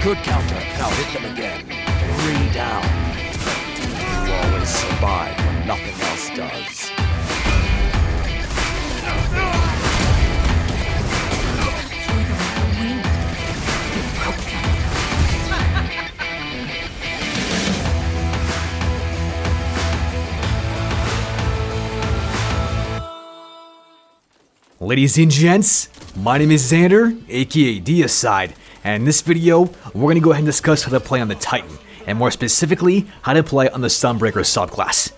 Good counter. Now hit them again. 3 down. You always survive when nothing else does. Ladies and gents, my name is Xander, aka Deicide, and in this video, we're going to go ahead and discuss how to play on the Titan, and more specifically, how to play on the Sunbreaker Subclass.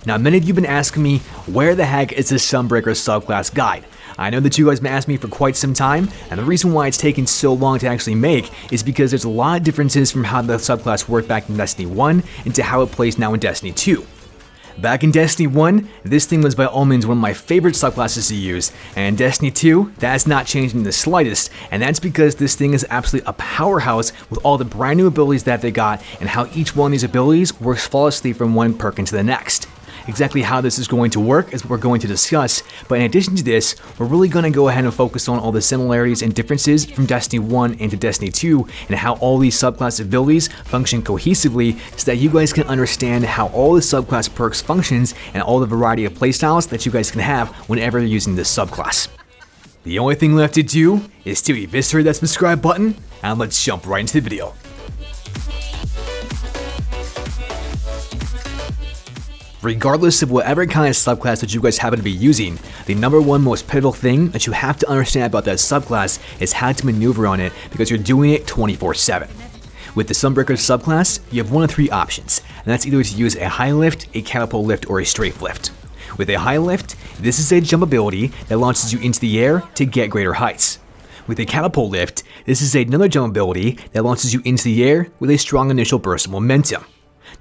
Now, many of you have been asking me, where the heck is this Sunbreaker Subclass guide? I know that you guys have been asking me for quite some time, and the reason why it's taken so long to actually make is because there's a lot of differences from how the subclass worked back in Destiny 1 into how it plays now in Destiny 2. Back in Destiny 1, this thing was by all means one of my favorite subclasses to use, and in Destiny 2, that has not changed in the slightest, and that's because this thing is absolutely a powerhouse with all the brand new abilities that they got and how each one of these abilities works flawlessly from one perk into the next. Exactly how this is going to work is what we're going to discuss, but in addition to this, we're really going to go ahead and focus on all the similarities and differences from Destiny 1 into Destiny 2 and how all these subclass abilities function cohesively so that you guys can understand how all the subclass perks functions and all the variety of playstyles that you guys can have whenever you're using this subclass. The only thing left to do is to eviscerate that subscribe button, and let's jump right into the video. Regardless of whatever kind of subclass that you guys happen to be using, the number one most pivotal thing that you have to understand about that subclass is how to maneuver on it because you're doing it 24/7. With the Sunbreaker subclass, you have one of 3 options, and that's either to use a high lift, a catapult lift, or a strafe lift. With a high lift, this is a jump ability that launches you into the air to get greater heights. With a catapult lift, this is another jump ability that launches you into the air with a strong initial burst of momentum.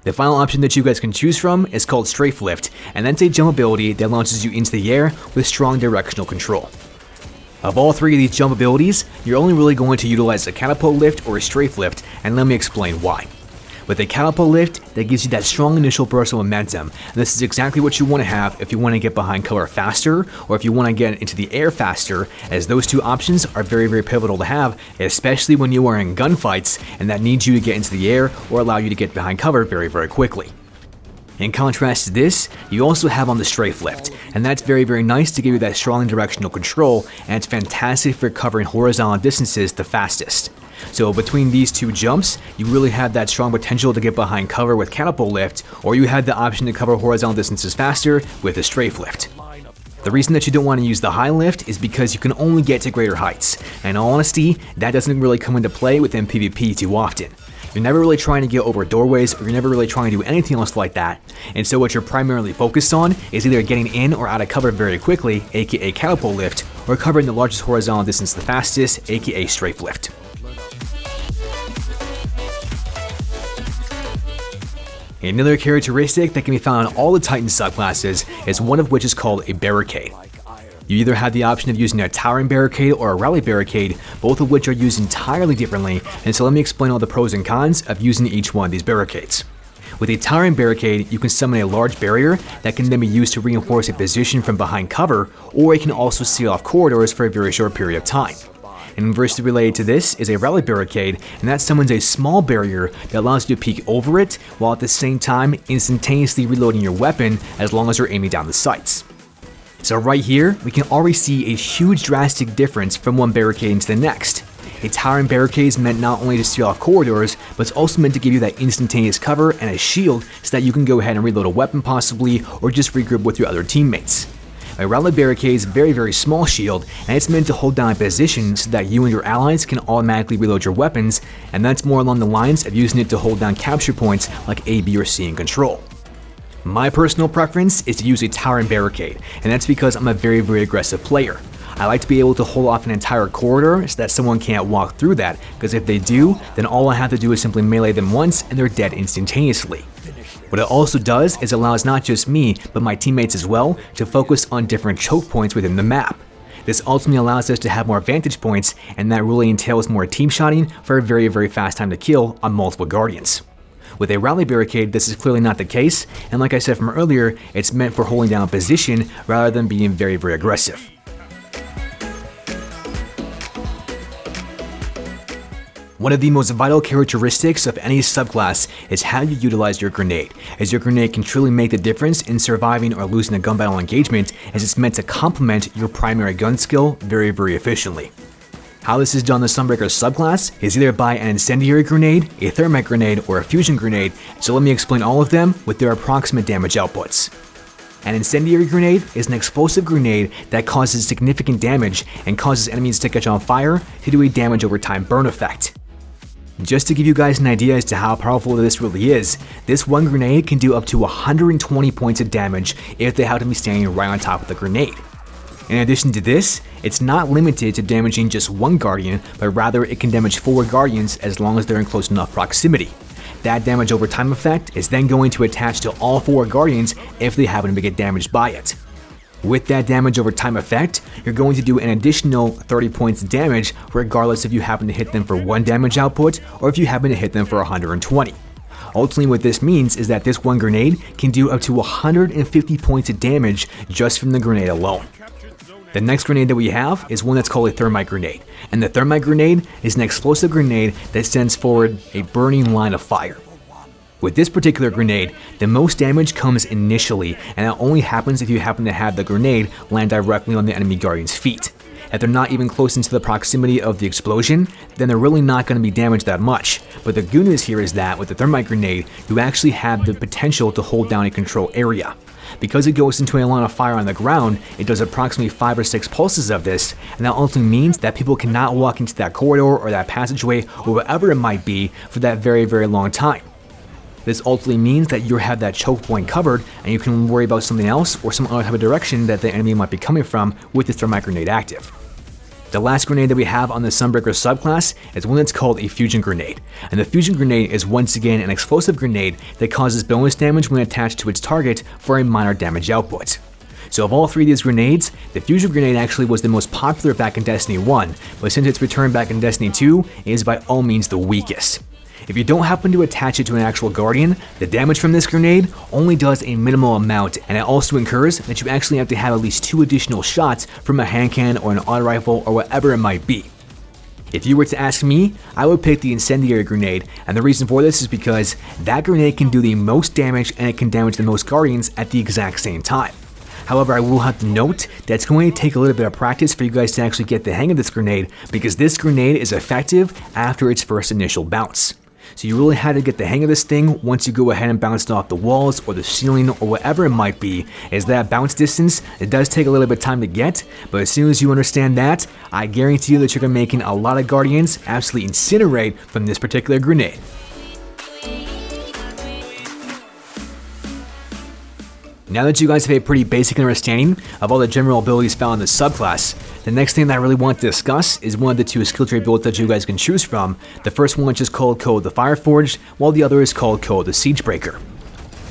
The final option that you guys can choose from is called Strafe Lift, and that's a jump ability that launches you into the air with strong directional control. Of all 3 of these jump abilities, you're only really going to utilize a Catapult Lift or a Strafe Lift, and let me explain why. With a Catapult Lift, that gives you that strong initial burst of momentum, and this is exactly what you want to have if you want to get behind cover faster, or if you want to get into the air faster, as those 2 options are very pivotal to have, especially when you are in gunfights, and that needs you to get into the air or allow you to get behind cover very quickly. In contrast to this, you also have on the Strafe Lift, and that's very nice to give you that strong directional control, and it's fantastic for covering horizontal distances the fastest. So between these 2 jumps, you really have that strong potential to get behind cover with Catapult Lift, or you have the option to cover horizontal distances faster with a Strafe Lift. The reason that you don't want to use the high lift is because you can only get to greater heights, and in all honesty, that doesn't really come into play within PvP too often. You're never really trying to get over doorways, or you're never really trying to do anything else like that, and so what you're primarily focused on is either getting in or out of cover very quickly, aka Catapult Lift, or covering the largest horizontal distance the fastest, aka Strafe Lift. Another characteristic that can be found on all the Titan subclasses is one of which is called a Barricade. You either have the option of using a Towering Barricade or a Rally Barricade, both of which are used entirely differently, and so let me explain all the pros and cons of using each one of these barricades. With a Towering Barricade, you can summon a large barrier that can then be used to reinforce a position from behind cover, or it can also seal off corridors for a very short period of time. And inversely related to this is a Rally Barricade, and that summons a small barrier that allows you to peek over it, while at the same time instantaneously reloading your weapon as long as you're aiming down the sights. So right here, we can already see a huge drastic difference from one barricade into the next. A Towering Barricade is meant not only to seal off corridors, but it's also meant to give you that instantaneous cover and a shield so that you can go ahead and reload a weapon possibly, or just regroup with your other teammates. A Rally Barricade is a very small shield, and it's meant to hold down a position so that you and your allies can automatically reload your weapons, and that's more along the lines of using it to hold down capture points like A, B, or C in Control. My personal preference is to use a Towering Barricade, and that's because I'm a very aggressive player. I like to be able to hold off an entire corridor so that someone can't walk through that, because if they do, then all I have to do is simply melee them once and they're dead instantaneously. What it also does is allows not just me, but my teammates as well, to focus on different choke points within the map. This ultimately allows us to have more vantage points, and that really entails more team shotting for a very fast time to kill on multiple Guardians. With a Rally Barricade, this is clearly not the case, and like I said from earlier, it's meant for holding down a position rather than being very aggressive. One of the most vital characteristics of any subclass is how you utilize your grenade, as your grenade can truly make the difference in surviving or losing a gun battle engagement, as it's meant to complement your primary gun skill very efficiently. How this is done in the Sunbreaker subclass is either by an incendiary grenade, a thermite grenade, or a fusion grenade, so let me explain all of them with their approximate damage outputs. An incendiary grenade is an explosive grenade that causes significant damage and causes enemies to catch on fire to do a damage over time burn effect. Just to give you guys an idea as to how powerful this really is, this one grenade can do up to 120 points of damage if they happen to be standing right on top of the grenade. In addition to this, it's not limited to damaging just one guardian, but rather it can damage 4 guardians as long as they're in close enough proximity. That damage over time effect is then going to attach to all 4 guardians if they happen to get damaged by it. With that damage over time effect, you're going to do an additional 30 points of damage regardless if you happen to hit them for 1 damage output or if you happen to hit them for 120. Ultimately, what this means is that this one grenade can do up to 150 points of damage just from the grenade alone. The next grenade that we have is one that's called a thermite grenade, and the thermite grenade is an explosive grenade that sends forward a burning line of fire. With this particular grenade, the most damage comes initially, and that only happens if you happen to have the grenade land directly on the enemy guardian's feet. If they're not even close into the proximity of the explosion, then they're really not going to be damaged that much. But the good news here is that with the thermite grenade, you actually have the potential to hold down a control area. Because it goes into a line of fire on the ground, it does approximately 5 or 6 pulses of this, and that ultimately means that people cannot walk into that corridor or that passageway or whatever it might be for that very long time. This ultimately means that you have that choke point covered and you can worry about something else or some other type of direction that the enemy might be coming from with this thermite grenade active. The last grenade that we have on the Sunbreaker subclass is one that's called a fusion grenade, and the fusion grenade is once again an explosive grenade that causes bonus damage when attached to its target for a minor damage output. So of all 3 of these grenades, the fusion grenade actually was the most popular back in Destiny 1, but since its return back in Destiny 2, it is by all means the weakest. If you don't happen to attach it to an actual guardian, the damage from this grenade only does a minimal amount, and it also incurs that you actually have to have at least 2 additional shots from a hand cannon or an auto rifle or whatever it might be. If you were to ask me, I would pick the incendiary grenade, and the reason for this is because that grenade can do the most damage and it can damage the most guardians at the exact same time. However, I will have to note that it's going to take a little bit of practice for you guys to actually get the hang of this grenade, because this grenade is effective after its first initial bounce. So you really had to get the hang of this thing once you go ahead and bounce it off the walls or the ceiling or whatever it might be, as that bounce distance, it does take a little bit of time to get, but as soon as you understand that, I guarantee you that you're making a lot of guardians absolutely incinerate from this particular grenade. Now that you guys have a pretty basic understanding of all the general abilities found in the subclass, the next thing that I really want to discuss is one of the 2 skill tree builds that you guys can choose from. The first one is called Code the Fireforged, while the other is called Code the Siegebreaker.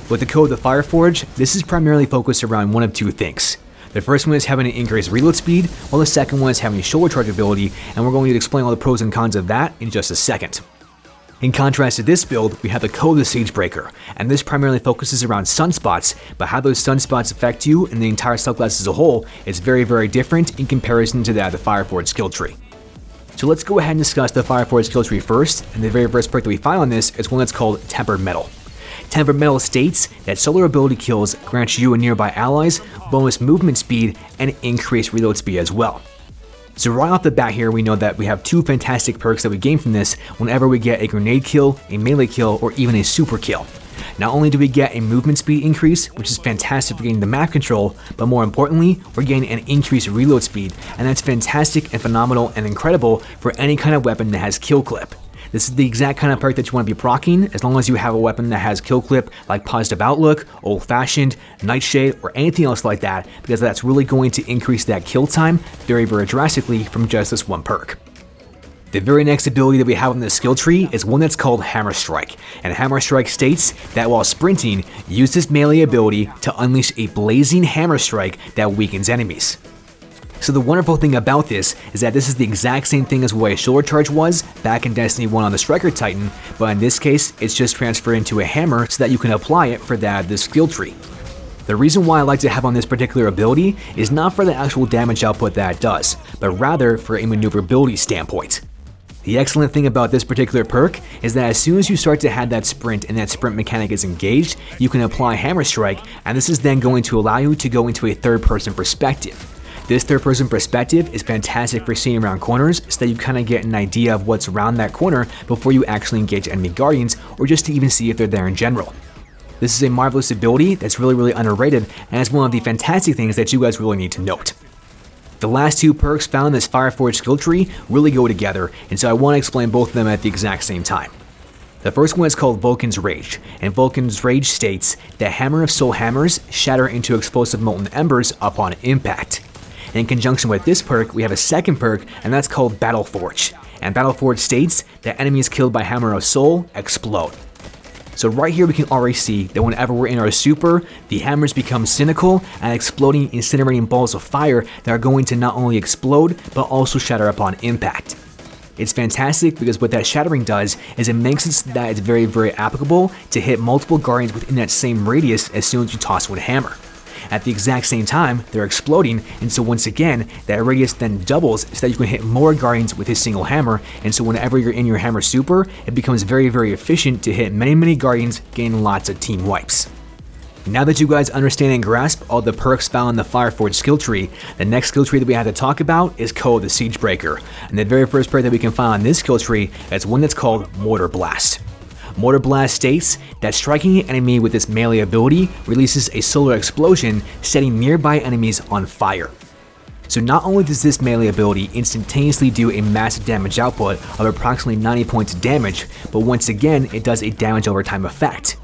With the Code the Fireforged, this is primarily focused around one of 2 things. The first one is having an increased reload speed, while the second one is having a shoulder charge ability, and we're going to explain all the pros and cons of that in just a second. In contrast to this build, we have the Code the Siegebreaker, and this primarily focuses around sunspots, but how those sunspots affect you and the entire subclass as a whole is very different in comparison to that of the Fireforged skill tree. So let's go ahead and discuss the Fireforged skill tree first, and the very first perk that we find on this is one that's called Tempered Metal. Tempered Metal states that solar ability kills grant you and nearby allies bonus movement speed and increased reload speed as well. So right off the bat here, we know that we have 2 fantastic perks that we gain from this whenever we get a grenade kill, a melee kill, or even a super kill. Not only do we get a movement speed increase, which is fantastic for getting the map control, but more importantly, we're getting an increased reload speed, and that's fantastic and phenomenal and incredible for any kind of weapon that has kill clip. This is the exact kind of perk that you want to be proccing as long as you have a weapon that has kill clip like Positive Outlook, Old Fashioned, Nightshade, or anything else like that, because that's really going to increase that kill time very drastically from just this one perk. The very next ability that we have in this skill tree is one that's called Hammer Strike, and Hammer Strike states that while sprinting, use this melee ability to unleash a blazing hammer strike that weakens enemies. So the wonderful thing about this is that this is the exact same thing as what a shoulder charge was back in Destiny 1 on the Striker Titan, but in this case, it's just transferred into a hammer so that you can apply it for this skill tree. The reason why I like to have on this particular ability is not for the actual damage output that it does, but rather for a maneuverability standpoint. The excellent thing about this particular perk is that as soon as you start to have that sprint and that sprint mechanic is engaged, you can apply Hammer Strike, and this is then going to allow you to go into a third-person perspective. This third-person perspective is fantastic for seeing around corners so that you kind of get an idea of what's around that corner before you actually engage enemy guardians, or just to even see if they're there in general. This is a marvelous ability that's really underrated, and it's one of the fantastic things that you guys really need to note. The last two perks found in this Fireforge skill tree really go together, and so I want to explain both of them at the exact same time. The first one is called Vulcan's Rage, and Vulcan's Rage states that Hammer of Soul hammers shatter into explosive molten embers upon impact. In conjunction with this perk, we have a second perk, and that's called Battle Forge. And Battle Forge states that enemies killed by Hammer of Soul explode. So right here we can already see that whenever we're in our super, the hammers become cynical and exploding, incinerating balls of fire that are going to not only explode, but also shatter upon impact. It's fantastic because what that shattering does is it makes it so that it's very applicable to hit multiple guardians within that same radius as soon as you toss one hammer. At the exact same time, they're exploding, and so once again, that radius then doubles so that you can hit more guardians with a single hammer, and so whenever you're in your hammer super, it becomes very efficient to hit many guardians, getting lots of team wipes. Now that you guys understand and grasp all the perks found in the Fireforge skill tree, the next skill tree that we have to talk about is called the Siegebreaker, and the very first perk that we can find on this skill tree is one that's called Mortar Blast. Mortar Blast states that striking an enemy with this melee ability releases a solar explosion, setting nearby enemies on fire. So not only does this melee ability instantaneously do a massive damage output of approximately 90 points of damage, but once again it does a damage over time effect.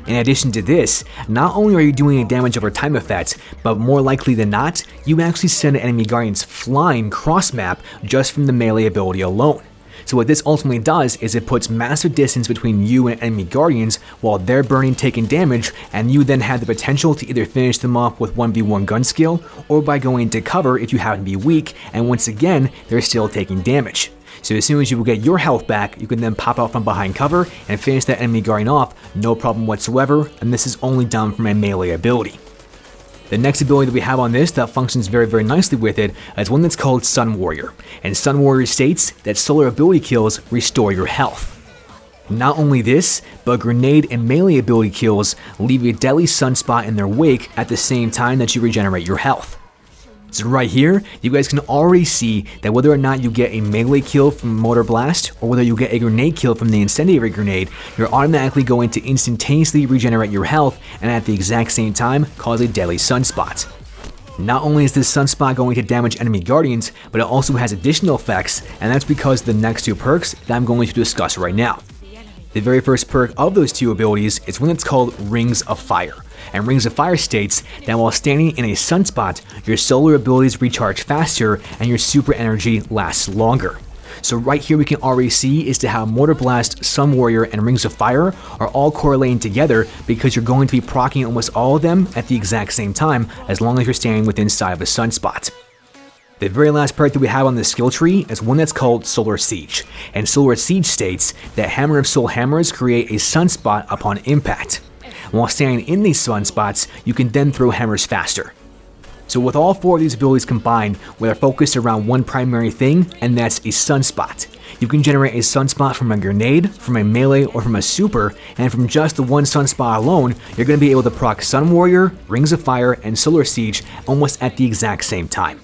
In addition to this, not only are you doing a damage over time effect, but more likely than not, you actually send enemy guardians flying cross-map just from the melee ability alone. So what this ultimately does is it puts massive distance between you and enemy guardians while they're burning, taking damage, and you then have the potential to either finish them off with 1v1 gun skill or by going into cover if you happen to be weak, and once again, they're still taking damage. So as soon as you get your health back, you can then pop out from behind cover and finish that enemy guardian off, no problem whatsoever, and this is only done from a melee ability. The next ability that we have on this that functions very nicely with it is one that's called Sun Warrior, and Sun Warrior states that solar ability kills restore your health. Not only this, but grenade and melee ability kills leave a deadly sunspot in their wake at the same time that you regenerate your health. So right here, you guys can already see that whether or not you get a melee kill from Mortar Blast, or whether you get a grenade kill from the incendiary grenade, you're automatically going to instantaneously regenerate your health and at the exact same time cause a deadly sunspot. Not only is this sunspot going to damage enemy guardians, but it also has additional effects, and that's because of the next two perks that I'm going to discuss right now. The very first perk of those two abilities is one that's called Rings of Fire. And Rings of Fire states that while standing in a sunspot, your solar abilities recharge faster and your super energy lasts longer. So right here we can already see as to how Mortar Blast, Sun Warrior, and Rings of Fire are all correlating together because you're going to be proccing almost all of them at the exact same time as long as you're standing within inside of a sunspot. The very last perk that we have on this skill tree is one that's called Solar Siege, and Solar Siege states that Hammer of Soul hammers create a sunspot upon impact. While standing in these sunspots, you can then throw hammers faster. So with all four of these abilities combined, we are focused around one primary thing, and that's a sunspot. You can generate a sunspot from a grenade, from a melee, or from a super, and from just the one sunspot alone, you're going to be able to proc Sun Warrior, Rings of Fire, and Solar Siege almost at the exact same time.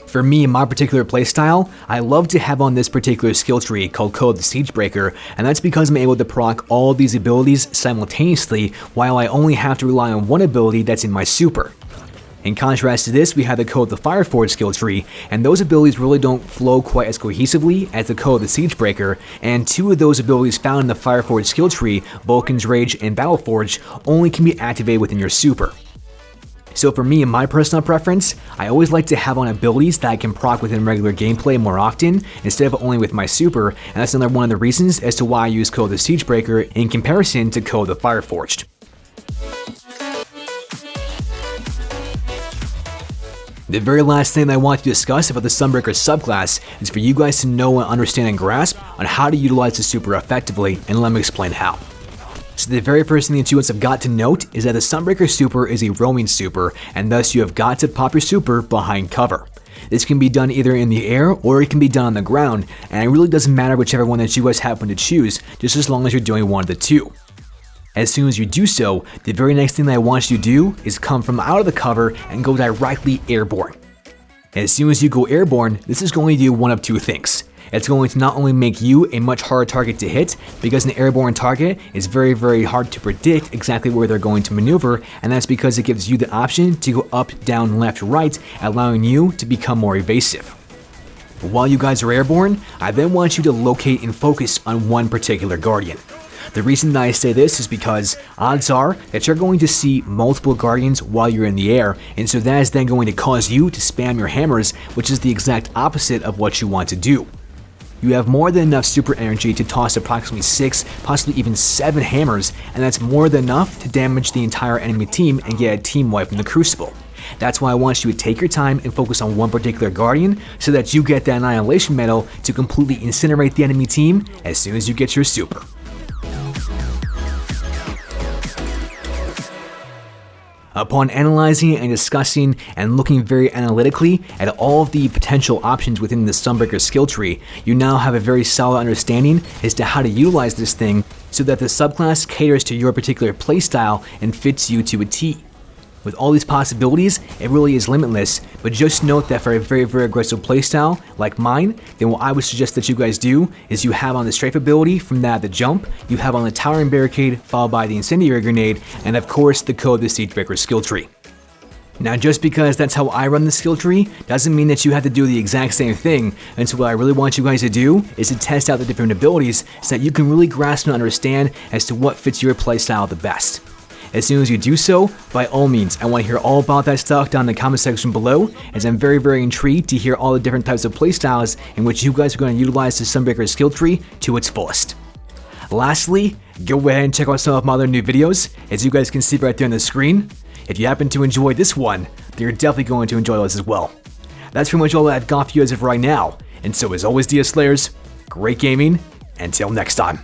For me, in my particular playstyle, I love to have on this particular skill tree called the Siegebreaker, and that's because I'm able to proc all of these abilities simultaneously while I only have to rely on one ability that's in my super. In contrast to this, we have the Fireforge skill tree, and those abilities really don't flow quite as cohesively as the Siegebreaker, and two of those abilities found in the Fireforge skill tree, Vulcan's Rage and Battleforge, only can be activated within your super. So for me, in my personal preference, I always like to have on abilities that I can proc within regular gameplay more often, instead of only with my super, and that's another one of the reasons as to why I use the Siegebreaker in comparison to the Fireforged. The very last thing that I want to discuss about the Sunbreaker subclass is for you guys to know and understand and grasp on how to utilize the super effectively, and let me explain how. So the very first thing that you guys have got to note is that the Sunbreaker super is a roaming super, and thus you have got to pop your super behind cover. This can be done either in the air or it can be done on the ground, and it really doesn't matter whichever one that you guys happen to choose, just as long as you're doing one of the two. As soon as you do so, the very next thing that I want you to do is come from out of the cover and go directly airborne. As soon as you go airborne, this is going to do one of two things. It's going to not only make you a much harder target to hit, because an airborne target is very hard to predict exactly where they're going to maneuver, and that's because it gives you the option to go up, down, left, right, allowing you to become more evasive. While you guys are airborne, I then want you to locate and focus on one particular guardian. The reason that I say this is because odds are that you're going to see multiple guardians while you're in the air, and so that is then going to cause you to spam your hammers, which is the exact opposite of what you want to do. You have more than enough super energy to toss approximately 6, possibly even 7 hammers, and that's more than enough to damage the entire enemy team and get a team wipe in the crucible. That's why I want you to take your time and focus on one particular guardian so that you get that annihilation medal to completely incinerate the enemy team as soon as you get your super. Upon analyzing and discussing and looking very analytically at all of the potential options within the Sunbreaker skill tree, you now have a very solid understanding as to how to utilize this thing so that the subclass caters to your particular playstyle and fits you to a T. With all these possibilities, it really is limitless, but just note that for a very aggressive playstyle like mine, then what I would suggest that you guys do is you have on the strafe ability, from that the jump, you have on the towering barricade, followed by the incendiary grenade, and of course the code the Siegebreaker skill tree. Now just because that's how I run the skill tree, doesn't mean that you have to do the exact same thing, and so what I really want you guys to do is to test out the different abilities so that you can really grasp and understand as to what fits your playstyle the best. As soon as you do so, by all means, I want to hear all about that stuff down in the comment section below, as I'm very intrigued to hear all the different types of playstyles in which you guys are going to utilize the Sunbreaker skill tree to its fullest. Lastly, go ahead and check out some of my other new videos, as you guys can see right there on the screen. If you happen to enjoy this one, then you're definitely going to enjoy those as well. That's pretty much all that I've got for you as of right now, and so as always, deislayers, great gaming, until next time.